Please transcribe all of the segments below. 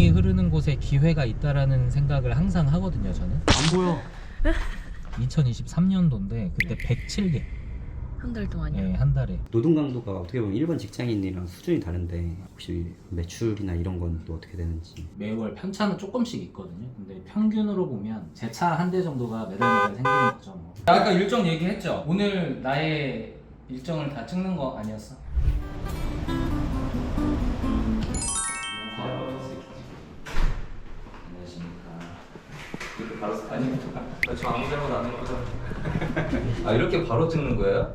돈이 흐르는 곳에 기회가 있다라는 생각을 항상 하거든요. 저는 안 보여. 2023년도인데 그때 107개. 한 달 동안요? 예, 한 달에. 노동 강도가 어떻게 보면 일반 직장인이랑 수준이 다른데 혹시 매출이나 이런 건 또 어떻게 되는지. 매월 편차는 조금씩 있거든요. 근데 평균으로 보면 제 차 한 대 정도가 매달 생기는 거죠. 뭐. 아까 일정 얘기했죠. 오늘 나의 일정을 다 찍는 거 아니었어? 안녕하십니까. 이렇게 바로 아닙니까? 저 아무 잘못 안 했거든. 아 이렇게 바로 찍는 거예요?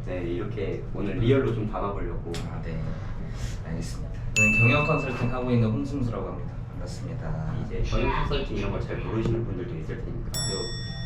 네, 이렇게 오늘 리얼로 좀 담아보려고. 아 네. 알겠습니다. 저는 경영 컨설팅 하고 있는 홍승수라고 합니다. 반갑습니다. 이제 경영 컨설팅 이런 걸 잘 모르시는 분들도 있을 테니까.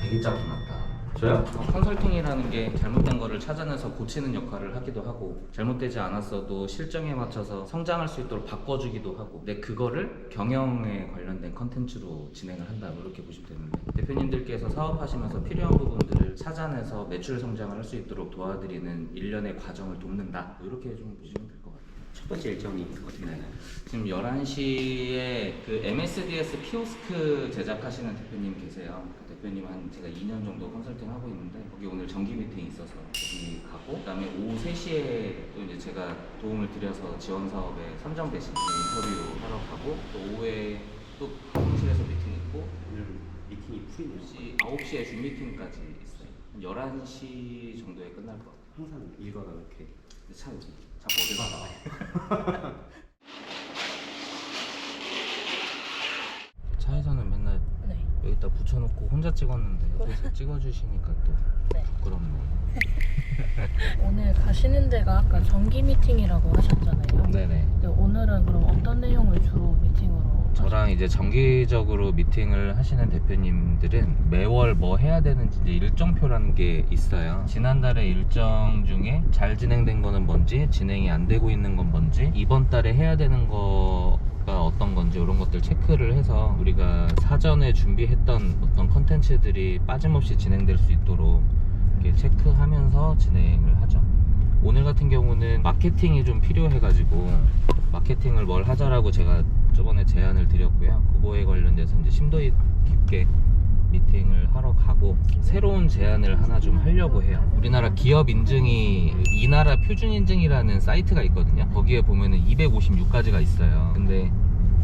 배기자부 났다. 저요? 컨설팅이라는 게 잘못된 거를 찾아내서 고치는 역할을 하기도 하고 잘못되지 않았어도 실정에 맞춰서 성장할 수 있도록 바꿔주기도 하고 근데 그거를 경영에 관련된 컨텐츠로 진행을 한다 이렇게 보시면 되는데 대표님들께서 사업하시면서 필요한 부분들을 찾아내서 매출 성장을 할 수 있도록 도와드리는 일련의 과정을 돕는다 이렇게 좀 보시면 될 것 같아요. 첫 번째 일정이 어떻게 되나요? 지금 11시에 그 MSDS 키오스크 제작하시는 대표님 계세요. 그 대표님 한 제가 2년 정도 컨설팅 하고 있는데 거기 오늘 정기 미팅 있어서 거기 가고 그다음에 오후 3시에 또 이제 제가 도움을 드려서 지원 사업에 선정 대신 인터뷰 하러 가고 또 오후에 또 사무실에서 미팅 있고 오늘 미팅이 풀이네요. 9시에 줌 미팅까지 있어요. 한 11시 정도에 끝날 것 같아요. 항상 일과가 이렇게. 참 자꾸 어디가 나와. 차에서는 맨날 네. 여기다 붙여놓고 혼자 찍었는데 옆에서 찍어주시니까 또 네. 부끄럽네요. 오늘 가시는 데가 아까 정기 미팅이라고 하셨잖아요. 네네. 근데 오늘은 그럼 어떤 내용을 주로 미팅으로? 저랑 이제 정기적으로 미팅을 하시는 대표님들은 매월 뭐 해야 되는지 이제 일정표라는 게 있어요. 지난달에 일정 중에 잘 진행된 거는 뭔지, 진행이 안 되고 있는 건 뭔지, 이번 달에 해야 되는 거가 어떤 건지 이런 것들 체크를 해서 우리가 사전에 준비했던 어떤 컨텐츠들이 빠짐없이 진행될 수 있도록 이렇게 체크하면서 진행을 하죠. 오늘 같은 경우는 마케팅이 좀 필요해가지고 마케팅을 뭘 하자라고 제가 저번에 제안을 드렸고요. 그거에 관련돼서 이제 심도 깊게 미팅을 하러 가고 새로운 제안을 하나 좀 하려고 해요. 우리나라 기업 인증이 이나라 표준 인증이라는 사이트가 있거든요. 거기에 보면은 256가지가 있어요. 근데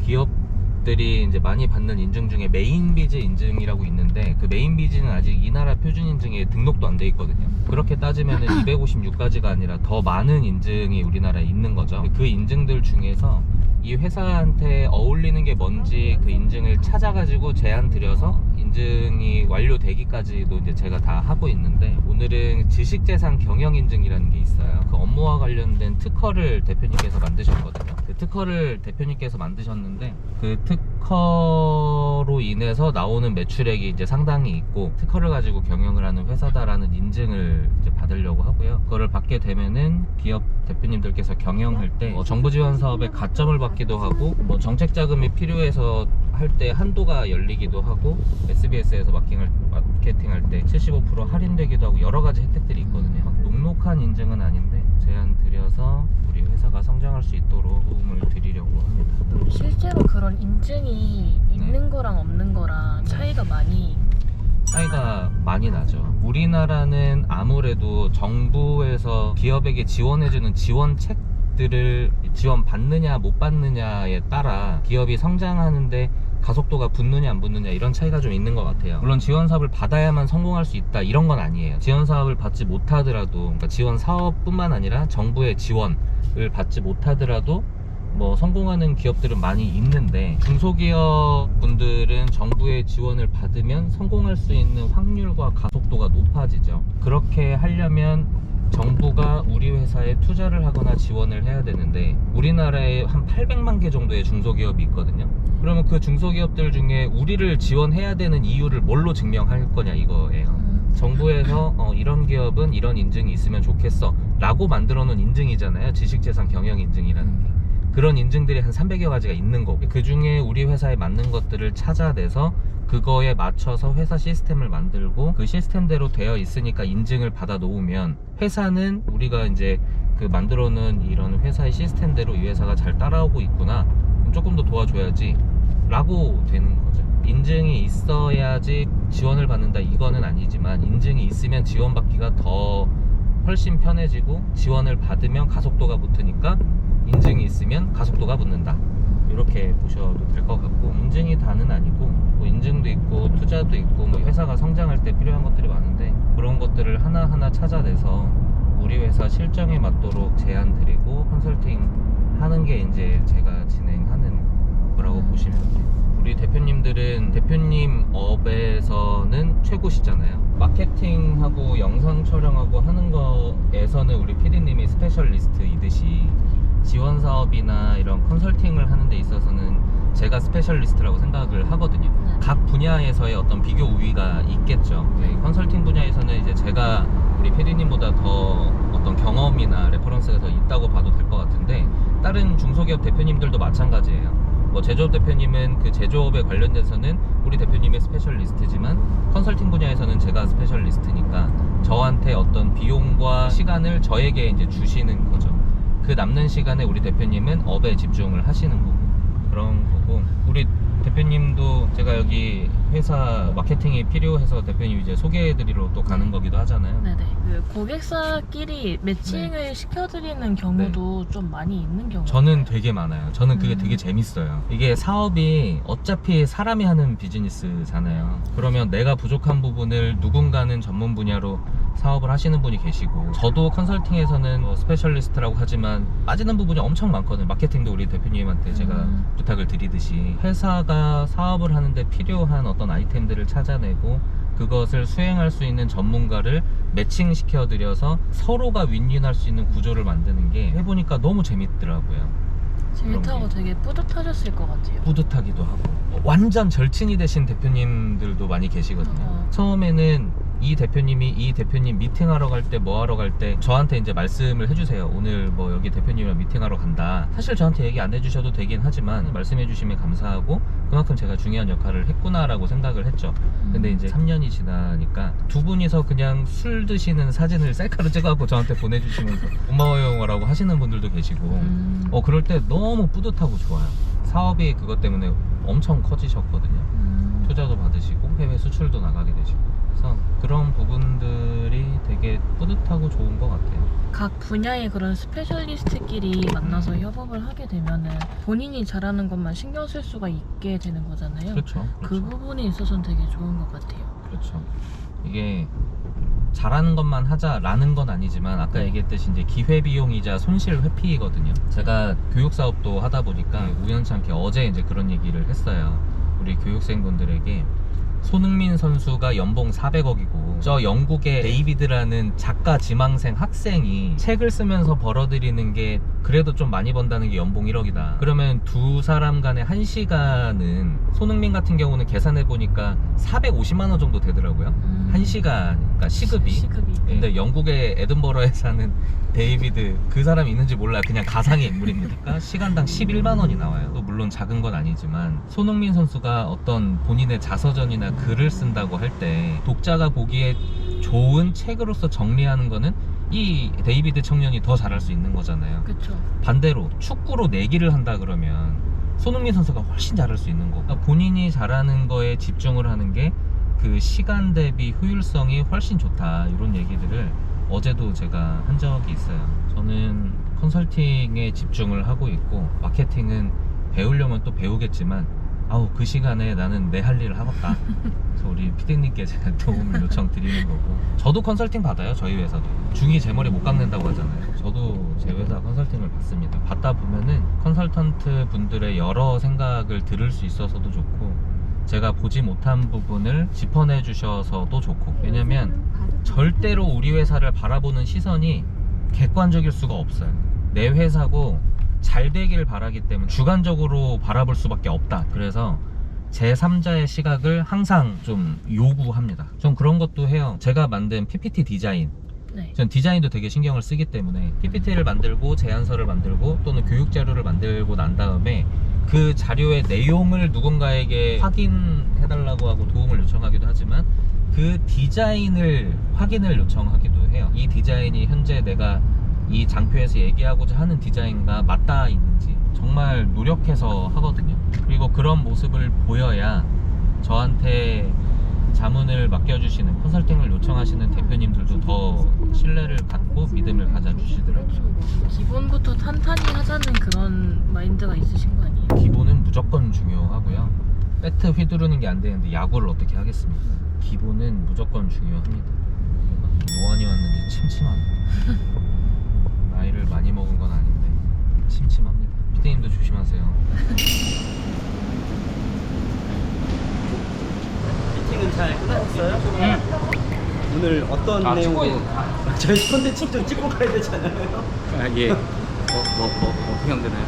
기업들이 이제 많이 받는 인증 중에 메인 비즈 인증이라고 있는데 그 메인 비즈는 아직 이나라 표준 인증에 등록도 안 돼 있거든요. 그렇게 따지면은 256가지가 아니라 더 많은 인증이 우리나라에 있는 거죠. 그 인증들 중에서 이 회사한테 어울리는 게 뭔지 그 인증을 찾아가지고 제안 드려서 인증이 완료되기까지도 이제 제가 다 하고 있는데 오늘은 지식재산 경영인증이라는 게 있어요. 그 업무와 관련된 특허를 대표님께서 만드셨거든요. 그 특허를 대표님께서 만드셨는데 그 특허로 인해서 나오는 매출액이 이제 상당히 있고 특허를 가지고 경영을 하는 회사다라는 인증을 이제 받으려고 하고요. 그거를 받게 되면은 기업 대표님들께서 경영할 때 정부 지원 사업에 가점을 받기도 하고 뭐 정책 자금이 필요해서 할 때 한도가 열리기도 하고 SBS에서 마케팅할 때 75% 할인되기도 하고 여러 가지 혜택들이 있거든요. 막 녹록한 인증은 아닌데 제안 드려서 우리 회사가 성장할 수 있도록 도움을 드리려고 합니다. 실제로 그런 인증이 있는 거랑 없는 거랑 차이가 차이가 많이 나죠. 우리나라는 아무래도 정부에서 기업에게 지원해주는 지원책들을 지원받느냐 못 받느냐에 따라 기업이 성장하는데 가속도가 붙느냐 안 붙느냐 이런 차이가 좀 있는 것 같아요. 물론 지원 사업을 받아야만 성공할 수 있다 이런 건 아니에요. 지원 사업을 받지 못하더라도 그러니까 지원 사업뿐만 아니라 정부의 지원을 받지 못하더라도 뭐 성공하는 기업들은 많이 있는데 중소기업 분들은 정부의 지원을 받으면 성공할 수 있는 확률과 가속도가 높아지죠. 그렇게 하려면 정부가 우리 회사에 투자를 하거나 지원을 해야 되는데 우리나라에 한 800만 개 정도의 중소기업이 있거든요. 그러면 그 중소기업들 중에 우리를 지원해야 되는 이유를 뭘로 증명할 거냐 이거예요. 정부에서 이런 기업은 이런 인증이 있으면 좋겠어 라고 만들어 놓은 인증이잖아요. 지식재산 경영인증이라는 게. 그런 인증들이 한 300여 가지가 있는 거고 그 중에 우리 회사에 맞는 것들을 찾아내서 그거에 맞춰서 회사 시스템을 만들고 그 시스템대로 되어 있으니까 인증을 받아 놓으면 회사는 우리가 이제 그 만들어 놓은 이런 회사의 시스템대로 이 회사가 잘 따라오고 있구나 그럼 조금 더 도와줘야지 라고 되는 거죠. 인증이 있어야지 지원을 받는다 이거는 아니지만 인증이 있으면 지원받기가 더 훨씬 편해지고 지원을 받으면 가속도가 붙으니까 인증이 있으면 가속도가 붙는다 이렇게 보셔도 될 것 같고, 인증이 다는 아니고 뭐 인증도 있고 투자도 있고 뭐 회사가 성장할 때 필요한 것들이 많은데 그런 것들을 하나하나 찾아내서 우리 회사 실정에 맞도록 제안 드리고 컨설팅 하는 게 이제 제가 진행하는 거라고 보시면 돼요. 우리 대표님들은 대표님 업에서는 최고시잖아요. 마케팅하고 영상 촬영하고 하는 거에서는 우리 PD님이 스페셜리스트이듯이 지원 사업이나 이런 컨설팅을 하는 데 있어서는 제가 스페셜리스트라고 생각을 하거든요. 각 분야에서의 어떤 비교 우위가 있겠죠. 컨설팅 분야에서는 이제 제가 우리 PD님보다 더 어떤 경험이나 레퍼런스가 더 있다고 봐도 될 것 같은데, 다른 중소기업 대표님들도 마찬가지예요. 뭐 제조업 대표님은 그 제조업에 관련돼서는 우리 대표님의 스페셜리스트지만 컨설팅 분야에서는 제가 스페셜리스트니까 저한테 어떤 비용과 시간을 저에게 이제 주시는 거죠. 그 남는 시간에 우리 대표님은 업에 집중을 하시는 거고 그런 거고, 우리 대표님도 제가 여기 회사 마케팅이 필요해서 대표님 이제 소개해드리러 또 가는 거기도 하잖아요. 네네. 그 고객사끼리 매칭을 시켜드리는 경우도 좀 많이 있는 경우. 저는 되게 많아요. 저는 그게 되게 재밌어요. 이게 사업이 어차피 사람이 하는 비즈니스잖아요. 그러면 내가 부족한 부분을 누군가는 전문 분야로 사업을 하시는 분이 계시고, 저도 컨설팅에서는 뭐 스페셜리스트라고 하지만 빠지는 부분이 엄청 많거든요. 마케팅도 우리 대표님한테 제가 부탁을 드리듯이 회사가 사업을 하는데 필요한 어떤 아이템들을 찾아내고 그것을 수행할 수 있는 전문가를 매칭시켜 드려서 서로가 윈윈할 수 있는 구조를 만드는 게 해보니까 너무 재밌더라고요. 재밌다고 되게 뿌듯하셨을 것 같아요. 뿌듯하기도 하고 완전 절친이 되신 대표님들도 많이 계시거든요. 처음에는 이 대표님 미팅하러 갈 때 뭐 하러 갈 때 저한테 이제 말씀을 해주세요. 오늘 뭐 여기 대표님이랑 미팅하러 간다. 사실 저한테 얘기 안 해주셔도 되긴 하지만 말씀해 주시면 감사하고 그만큼 제가 중요한 역할을 했구나라고 생각을 했죠. 근데 이제 3년이 지나니까 두 분이서 그냥 술 드시는 사진을 셀카로 찍어갖고 저한테 보내주시면서 고마워요 라고 하시는 분들도 계시고 그럴 때 너무 뿌듯하고 좋아요. 사업이 그것 때문에 엄청 커지셨거든요. 투자도 받으시고 해외 수출도 나가게 되시고, 그래서 그런 부분들이 되게 뿌듯하고 좋은 것 같아요. 각 분야의 그런 스페셜리스트끼리 만나서 협업을 하게 되면은 본인이 잘하는 것만 신경 쓸 수가 있게 되는 거잖아요. 그렇죠. 그 부분에 있어서는 되게 좋은 것 같아요. 그렇죠. 이게 잘하는 것만 하자라는 건 아니지만 아까 얘기했듯이 이제 기회비용이자 손실 회피거든요. 제가 교육사업도 하다 보니까 우연찮게 어제 이제 그런 얘기를 했어요. 우리 교육생분들에게 손흥민 선수가 연봉 400억이고 저 영국의 데이비드라는 작가 지망생 학생이 책을 쓰면서 벌어들이는 게 그래도 좀 많이 번다는 게 연봉 1억이다. 그러면 두 사람 간의 1시간은 손흥민 같은 경우는 계산해 보니까 450만 원 정도 되더라고요. 1시간, 그러니까 시급이. 근데 영국의 에든버러에 사는 데이비드, 그 사람이 있는지 몰라요. 그냥 가상의 인물입니다. 시간당 11만 원이 나와요. 또 물론 작은 건 아니지만 손흥민 선수가 어떤 본인의 자서전이나 글을 쓴다고 할 때 독자가 보기에 좋은 책으로서 정리하는 거는 이 데이비드 청년이 더 잘할 수 있는 거잖아요. 그렇죠. 반대로 축구로 내기를 한다 그러면 손흥민 선수가 훨씬 잘할 수 있는 거고, 그러니까 본인이 잘하는 거에 집중을 하는 게 그 시간 대비 효율성이 훨씬 좋다, 이런 얘기들을 어제도 제가 한 적이 있어요. 저는 컨설팅에 집중을 하고 있고 마케팅은 배우려면 또 배우겠지만 그 시간에 나는 내 할 일을 하겠다. 그래서 우리 PD님께 제가 도움을 요청드리는 거고, 저도 컨설팅 받아요. 저희 회사도 중이 제 머리 못 깎는다고 하잖아요. 저도 제 회사 컨설팅을 받습니다. 받다 보면은 컨설턴트 분들의 여러 생각을 들을 수 있어서도 좋고, 제가 보지 못한 부분을 짚어내 주셔서도 좋고, 왜냐면 절대로 우리 회사를 바라보는 시선이 객관적일 수가 없어요. 내 회사고 잘 되기를 바라기 때문에 주관적으로 바라볼 수밖에 없다. 그래서 제3자의 시각을 항상 좀 요구합니다. 전 그런 것도 해요. 제가 만든 PPT 디자인, 전 디자인도 되게 신경을 쓰기 때문에 PPT를 만들고 제안서를 만들고 또는 교육 자료를 만들고 난 다음에 그 자료의 내용을 누군가에게 확인해달라고 하고 도움을 요청하기도 하지만 그 디자인을 확인을 요청하기도 해요. 이 디자인이 현재 내가 이 장표에서 얘기하고자 하는 디자인과 맞닿아 있는지, 정말 노력해서 하거든요. 그리고 그런 모습을 보여야 저한테 자문을 맡겨주시는, 컨설팅을 요청하시는 대표님들도 더 신뢰를 갖고 믿음을 가져주시더라고요. 기본부터 탄탄히 하자는 그런 마인드가 있으신 거 아니에요? 기본은 무조건 중요하고요. 배트 휘두르는 게 안 되는데 야구를 어떻게 하겠습니까? 기본은 무조건 중요합니다. 노안이 왔는데 침침하네. 나이를 많이 먹은 건 아닌데 침침합니다. 피디님도 조심하세요. 미팅은 잘 끝났어요? 응. 오늘 어떤 아, 내용으로? 찍고 저희 컨텐츠 좀 찍고 가야 되잖아요. 예. 어떻게 하면 되나요?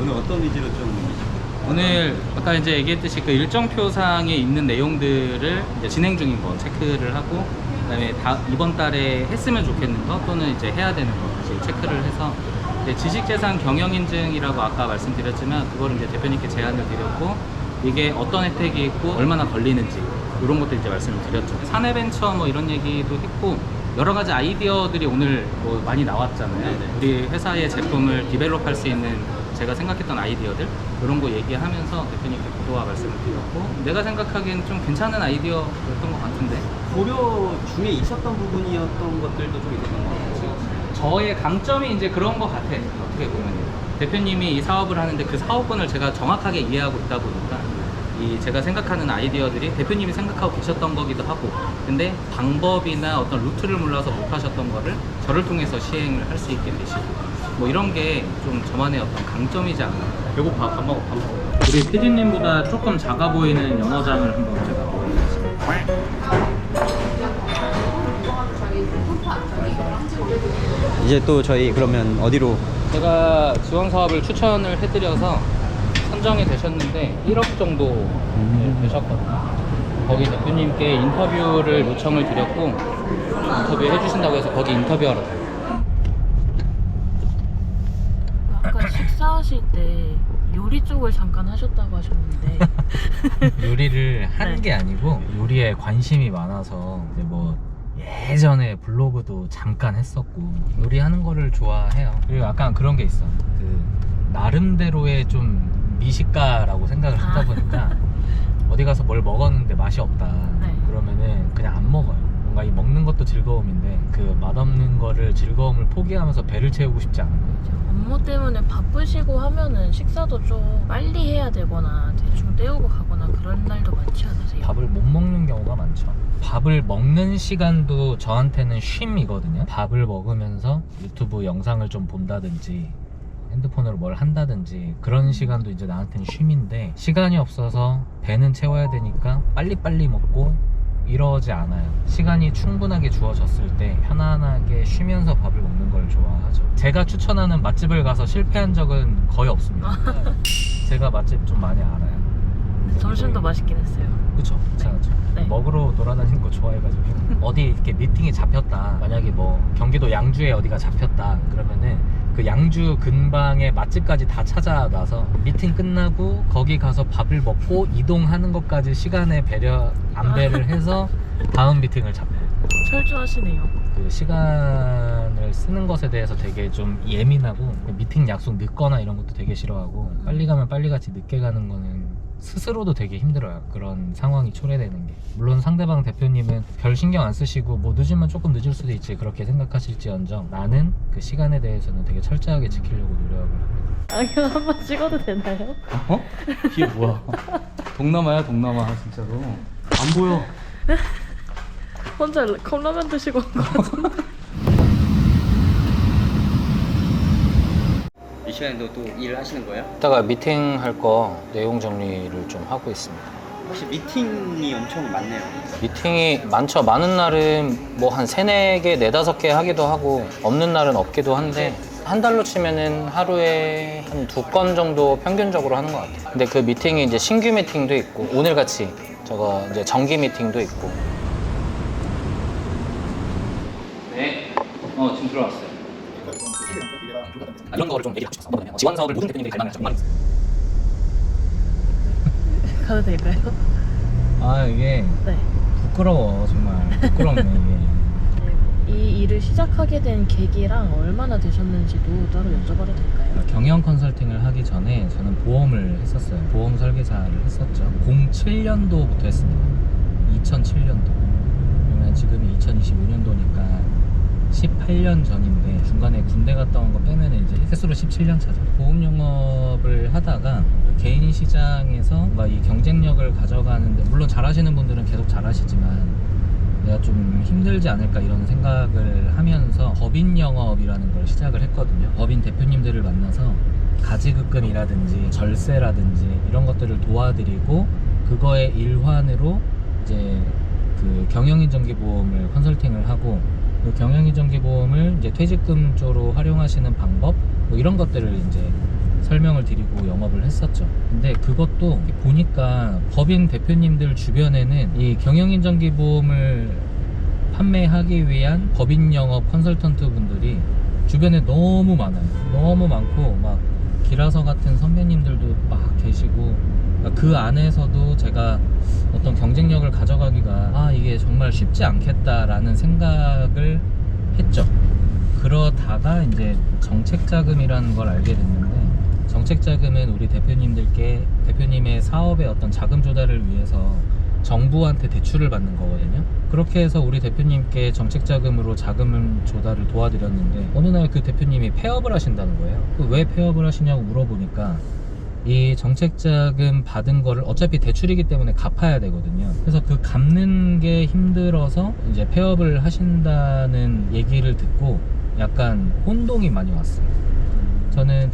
오늘 어떤 위주로 좀? 오늘 아까 이제 얘기했듯이 그 일정표상에 있는 내용들을 이제 진행 중인 거 체크를 하고, 그다음에 이번 달에 했으면 좋겠는 거 또는 이제 해야 되는 거 다시 체크를 해서, 이제 지식재산 경영인증이라고 아까 말씀드렸지만 그거를 이제 대표님께 제안을 드렸고, 이게 어떤 혜택이 있고 얼마나 걸리는지 이런 것들 이제 말씀을 드렸죠. 사내벤처 뭐 이런 얘기도 했고, 여러 가지 아이디어들이 오늘 뭐 많이 나왔잖아요. 우리 회사의 제품을 디벨롭할 수 있는 제가 생각했던 아이디어들 이런 거 얘기하면서 대표님께 구도와 말씀을 드렸고, 내가 생각하기엔 좀 괜찮은 아이디어였던 것 같은데, 고려 중에 있었던 부분이었던 것들도 좀 있었던 것 같아요. 저의 강점이 이제 그런 것 같아. 어떻게 보면 대표님이 이 사업을 하는데 그 사업권을 제가 정확하게 이해하고 있다 보니까 이 제가 생각하는 아이디어들이 대표님이 생각하고 계셨던 거기도 하고, 근데 방법이나 어떤 루트를 몰라서 못 하셨던 거를 저를 통해서 시행을 할 수 있게 되시고, 뭐 이런 게 좀 저만의 어떤 강점이지 않나. 배고파. 밥 먹어. 우리 PD님보다 조금 작아 보이는 연어장을 한번 제가 보여드리겠습니다. 이제 또 저희 그러면 어디로? 제가 지원 사업을 추천을 해드려서 선정이 되셨는데 1억 정도 되셨거든요. 거기 대표님께 인터뷰를 요청을 드렸고, 인터뷰 해주신다고 해서 거기 인터뷰하러 가요. 아까 식사하실 때 요리 쪽을 잠깐 하셨다고 하셨는데 요리를 하는 네. 게 아니고 요리에 관심이 많아서 이제 뭐 예전에 블로그도 잠깐 했었고 요리하는 거를 좋아해요. 그리고 약간 그런 게 있어. 그 나름대로의 좀 미식가라고 생각을 하다 보니까 어디 가서 뭘 먹었는데 맛이 없다. 네. 그러면은 그냥 안 먹어요. 뭔가 이 먹는 것도 즐거움인데 그 맛없는 거를 즐거움을 포기하면서 배를 채우고 싶지 않은 거예요. 업무 때문에 바쁘시고 하면은 식사도 좀 빨리 해야 되거나 대충 때우고 가거나 그런 날도 많지 않으세요? 밥을 못 먹는 경우가 많죠. 밥을 먹는 시간도 저한테는 쉼이거든요. 밥을 먹으면서 유튜브 영상을 좀 본다든지 핸드폰으로 뭘 한다든지 그런 시간도 이제 나한테는 쉼인데, 시간이 없어서 배는 채워야 되니까 빨리빨리 먹고 이러지 않아요. 시간이 충분하게 주어졌을 때 편안하게 쉬면서 밥을 먹는 걸 좋아하죠. 제가 추천하는 맛집을 가서 실패한 적은 거의 없습니다. 제가 맛집 좀 많이 알아요. 점심도 맛있긴 했어요. 그쵸? 괜찮았죠? 네. 먹으러 돌아다니는 거 좋아해가지고 어디 이렇게 미팅이 잡혔다, 만약에 뭐 경기도 양주에 어디가 잡혔다 그러면은 그 양주 근방의 맛집까지 다 찾아놔서 미팅 끝나고 거기 가서 밥을 먹고 이동하는 것까지 시간에 안배를 해서 다음 미팅을 잡고, 철저하시네요. 그 시간을 쓰는 것에 대해서 되게 좀 예민하고, 미팅 약속 늦거나 이런 것도 되게 싫어하고, 빨리 가면 빨리 가지 늦게 가는 거는 스스로도 되게 힘들어요. 그런 상황이 초래되는 게. 물론 상대방 대표님은 별 신경 안 쓰시고 뭐 늦으면 조금 늦을 수도 있지 그렇게 생각하실지언정, 나는 그 시간에 대해서는 되게 철저하게 지키려고 노력을 합니다. 아, 이거 한번 찍어도 되나요? 어? 이게 뭐야? 동남아야 동남아 진짜로. 안 보여. 혼자 컵라면 드시고 온 거 같은데. 이 시간에도 또 일을 하시는 거예요? 이따가 미팅 할 거 내용 정리를 좀 하고 있습니다. 혹시 미팅이 엄청 많네요. 미팅이 많죠. 많은 날은 뭐 한 3, 4개, 4, 5개 하기도 하고 없는 날은 없기도 한데, 한 달로 치면은 하루에 한 2건 정도 평균적으로 하는 것 같아요. 근데 그 미팅이 이제 신규 미팅도 있고, 오늘 같이 저거 이제 정기 미팅도 있고. 네. 지금 들어왔어요. 이런 거를 좀 얘기하고 싶어서 지원 사업을 모든 대표님들이 갈 만한 정말 있어요. 가도 될까요? 아 이게 네. 부끄러워. 정말 부끄럽네 이게. 이 이 일을 시작하게 된 계기랑 얼마나 되셨는지도 따로 여쭤봐도 될까요? 경영 컨설팅을 하기 전에 저는 보험을 했었어요. 보험 설계사를 했었죠. 07년도부터 했습니다. 2007년도. 그러면 지금이 2025년도니까 18년 전인데 중간에 군대 갔다 온 거 빼면 이제 횟수로 17년 차죠. 보험 영업을 하다가 개인 시장에서 뭔가 이 경쟁력을 가져가는데, 물론 잘하시는 분들은 계속 잘하시지만 내가 좀 힘들지 않을까 이런 생각을 하면서 법인 영업이라는 걸 시작을 했거든요. 법인 대표님들을 만나서 가지급금이라든지 절세라든지 이런 것들을 도와드리고, 그거의 일환으로 이제 그 경영인정기보험을 컨설팅을 하고, 그 경영인정기보험을 이제 퇴직금 쪽으로 활용하시는 방법 뭐 이런 것들을 이제 설명을 드리고 영업을 했었죠. 근데 그것도 보니까 법인 대표님들 주변에는 이 경영인정기보험을 판매하기 위한 법인 영업 컨설턴트 분들이 주변에 너무 많아요. 너무 많고 막 기라서 같은 선배님들도 막 계시고, 그 안에서도 제가 어떤 경쟁력을 가져가기가 이게 정말 쉽지 않겠다라는 생각을 했죠. 그러다가 이제 정책자금이라는 걸 알게 됐는데, 정책자금은 우리 대표님의 사업의 어떤 자금 조달을 위해서 정부한테 대출을 받는 거거든요. 그렇게 해서 우리 대표님께 정책자금으로 자금 조달을 도와드렸는데, 어느 날 그 대표님이 폐업을 하신다는 거예요. 왜 폐업을 하시냐고 물어보니까 이 정책자금 받은 거를 어차피 대출이기 때문에 갚아야 되거든요. 그래서 그 갚는 게 힘들어서 이제 폐업을 하신다는 얘기를 듣고 약간 혼동이 많이 왔어요. 저는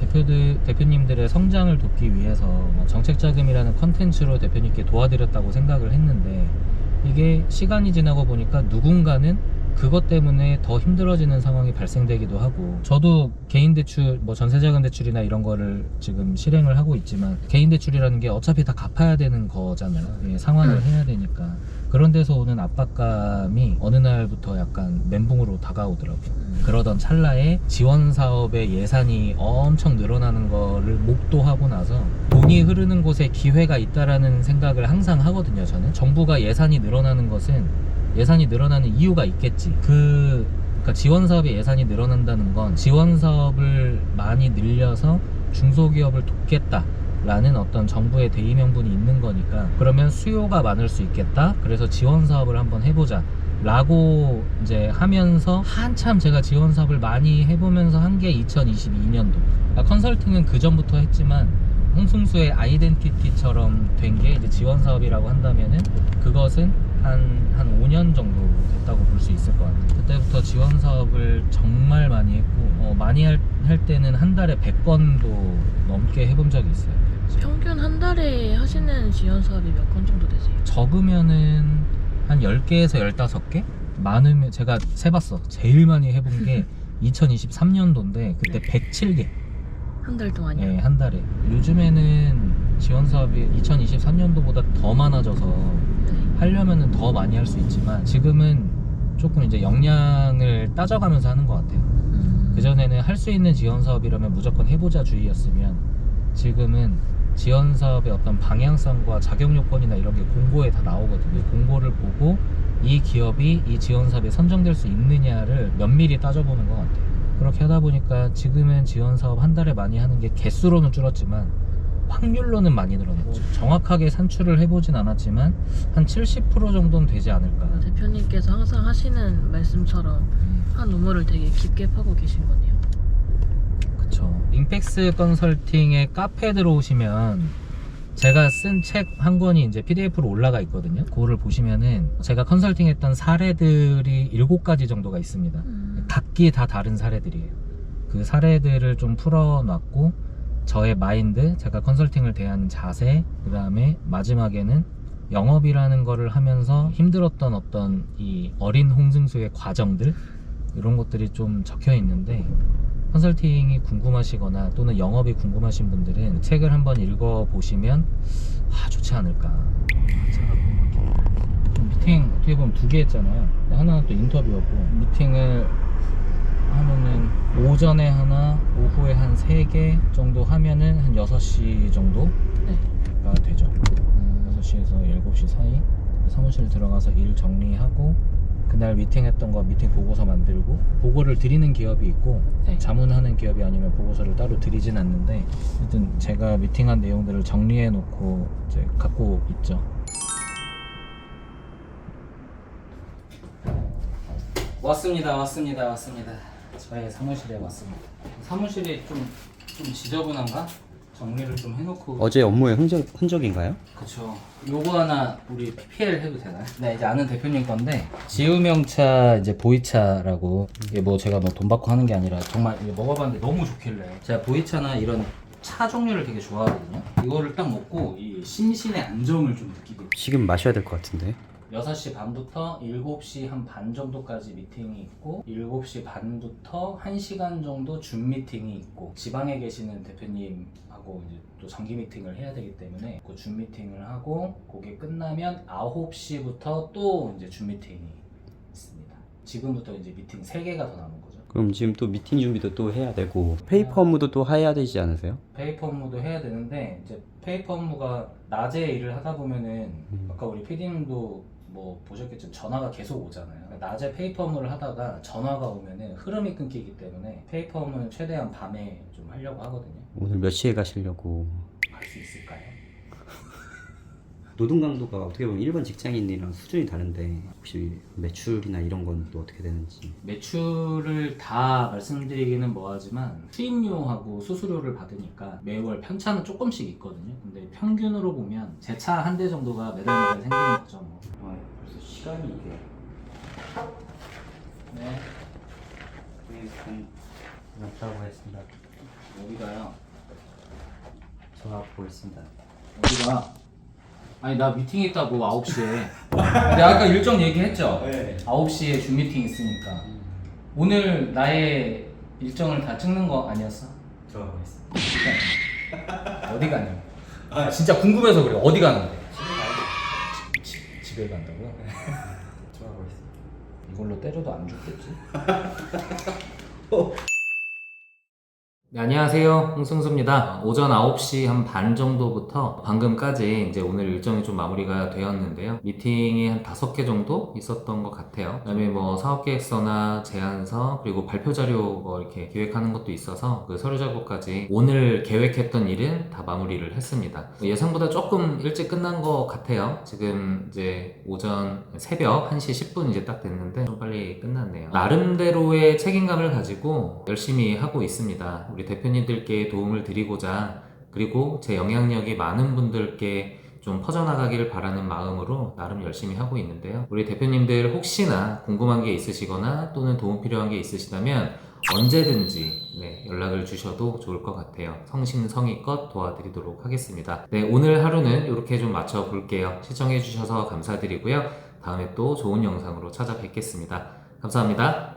대표님들의 성장을 돕기 위해서 정책자금이라는 컨텐츠로 대표님께 도와드렸다고 생각을 했는데, 이게 시간이 지나고 보니까 누군가는 그것 때문에 더 힘들어지는 상황이 발생되기도 하고, 저도 개인 대출, 전세자금 대출이나 이런 거를 지금 실행을 하고 있지만, 개인 대출이라는 게 어차피 다 갚아야 되는 거잖아요. 상환을 해야 되니까. 그런 데서 오는 압박감이 어느 날부터 약간 멘붕으로 다가오더라고요. 그러던 찰나에 지원 사업의 예산이 엄청 늘어나는 거를 목도하고 나서, 돈이 흐르는 곳에 기회가 있다라는 생각을 항상 하거든요. 저는 정부가 예산이 늘어나는 것은 예산이 늘어나는 이유가 있겠지. 그러니까 지원 사업의 예산이 늘어난다는 건 지원 사업을 많이 늘려서 중소기업을 돕겠다라는 어떤 정부의 대의 명분이 있는 거니까, 그러면 수요가 많을 수 있겠다. 그래서 지원 사업을 한번 해보자 라고 이제 하면서, 한참 제가 지원 사업을 많이 해보면서 한 게 2022년도. 컨설팅은 그 전부터 했지만 홍승수의 아이덴티티처럼 된 게 이제 지원 사업이라고 한다면은 그것은 한 5년 정도 됐다고 볼 수 있을 것 같아요. 그때부터 지원 사업을 정말 많이 했고, 많이 할 때는 한 달에 100건도 넘게 해본 적이 있어요. 평균 한 달에 하시는 지원 사업이 몇 건 정도 되세요? 적으면은 한 10개에서 15개? 많으면, 제가 세봤어. 제일 많이 해본 게 2023년도인데 그때 107개. 한 달 동안요? 네, 한 달에. 요즘에는 지원 사업이 2023년도보다 더 많아져서 하려면은 더 많이 할 수 있지만, 지금은 조금 이제 역량을 따져가면서 하는 것 같아요. 그전에는 할 수 있는 지원 사업이라면 무조건 해보자 주의였으면, 지금은 지원 사업의 어떤 방향성과 자격 요건이나 이런 게 공고에 다 나오거든요. 공고를 보고 이 기업이 이 지원 사업에 선정될 수 있느냐를 면밀히 따져보는 것 같아요. 그렇게 하다 보니까 지금은 지원 사업 한 달에 많이 하는 게 개수로는 줄었지만 확률로는 많이 늘어났죠. 정확하게 산출을 해보진 않았지만 한 70% 정도는 되지 않을까. 대표님께서 항상 하시는 말씀처럼 한 우물을 되게 깊게 파고 계신 거네요. 그쵸. 링펙스 컨설팅의 카페에 들어오시면 제가 쓴 책 한 권이 이제 PDF로 올라가 있거든요. 그거를 보시면은 제가 컨설팅했던 사례들이 7가지 정도가 있습니다. 각기 다 다른 사례들이에요. 그 사례들을 좀 풀어놨고, 저의 마인드, 제가 컨설팅을 대하는 자세, 그 다음에 마지막에는 영업이라는 거를 하면서 힘들었던 어떤 이 어린 홍승수의 과정들, 이런 것들이 좀 적혀 있는데, 컨설팅이 궁금하시거나 또는 영업이 궁금하신 분들은 책을 한번 읽어보시면 좋지 않을까. 미팅 어떻게 보면 2개 했잖아요. 하나는 또 인터뷰였고, 미팅을 하면은 오전에 하나, 오후에 한 3개 정도 하면은 한 6시 정도가 되죠. 6시에서 7시 사이 사무실 들어가서 일 정리하고 그날 미팅했던 거 미팅 보고서 만들고 보고를 드리는 기업이 있고 네. 자문하는 기업이 아니면 보고서를 따로 드리진 않는데 어쨌든 제가 미팅한 내용들을 정리해 놓고 이제 갖고 있죠. 왔습니다. 저희 사무실에 왔습니다. 사무실이 좀 지저분한가? 정리를 좀 해놓고. 어제 업무의 흔적인가요? 그쵸. 요거 하나 우리 PPL 해도 되나요? 네, 이제 아는 대표님 건데 지우명차 이제 보이차라고 이게 뭐 제가 뭐 돈 받고 하는 게 아니라 정말 이거 먹어봤는데 너무 좋길래 제가 보이차나 이런 차 종류를 되게 좋아하거든요. 이거를 딱 먹고 이 심신의 안정을 좀 느끼게 돼요. 지금 마셔야 될 것 같은데. 6시 반부터 7시 한 반 정도까지 미팅이 있고 7시 반부터 1시간 정도 준 미팅이 있고 지방에 계시는 대표님하고 이제 또 정기 미팅을 해야 되기 때문에 그 준 미팅을 하고 그게 끝나면 9시부터 또 이제 준 미팅이 있습니다. 지금부터 이제 미팅 3개가 더 남은 거죠. 그럼 지금 또 미팅 준비도 또 해야 되고 페이퍼 업무도 또 해야 되지 않으세요? 페이퍼 업무도 해야 되는데 이제 페이퍼 업무가 낮에 일을 하다 보면은 아까 우리 PD님도 뭐 보셨겠지만 전화가 계속 오잖아요. 낮에 페이퍼 업무를 하다가 전화가 오면은 흐름이 끊기기 때문에 페이퍼 업무는 최대한 밤에 좀 하려고 하거든요. 오늘 몇 시에 가시려고? 할 수 있을까요? 노동 강도가 어떻게 보면 일반 직장인이랑 수준이 다른데 혹시 매출이나 이런 건 또 어떻게 되는지. 매출을 다 말씀드리기는 뭐하지만 수입료하고 수수료를 받으니까 매월 편차는 조금씩 있거든요. 근데 평균으로 보면 제 차 한 대 정도가 매달 생기는 거죠. 뭐. 벌써 시간이 이게. 네. 남다고 했습니다. 어디가요? 전화 보겠습니다. 어디가? 아니 나 미팅 있다고 9시에 내가 아까 일정 얘기했죠? 네. 9시에 준 미팅 있으니까 오늘 나의 일정을 다 찍는 거 아니었어? 전화 보겠습니다. 어디 가냐고. 진짜 궁금해서 그래. 어디 가는데? 집에 간다고요? 전화 보겠습니다. 이걸로 때려도 안 죽겠지? 네, 안녕하세요. 홍승수입니다. 오전 9시 한 반 정도부터 방금까지 이제 오늘 일정이 좀 마무리가 되었는데요. 미팅이 한 5개 정도 있었던 것 같아요. 그 다음에 뭐 사업계획서나 제안서 그리고 발표 자료 뭐 이렇게 기획하는 것도 있어서 그 서류 작업까지 오늘 계획했던 일은 다 마무리를 했습니다. 예상보다 조금 일찍 끝난 것 같아요. 지금 이제 오전 새벽 1시 10분 이제 딱 됐는데 좀 빨리 끝났네요. 나름대로의 책임감을 가지고 열심히 하고 있습니다. 우리 대표님들께 도움을 드리고자 그리고 제 영향력이 많은 분들께 좀 퍼져나가기를 바라는 마음으로 나름 열심히 하고 있는데요. 우리 대표님들 혹시나 궁금한 게 있으시거나 또는 도움 필요한 게 있으시다면 언제든지 연락을 주셔도 좋을 것 같아요. 성심성의껏 도와드리도록 하겠습니다. 네, 오늘 하루는 이렇게 좀 맞춰 볼게요. 시청해 주셔서 감사드리고요. 다음에 또 좋은 영상으로 찾아뵙겠습니다. 감사합니다.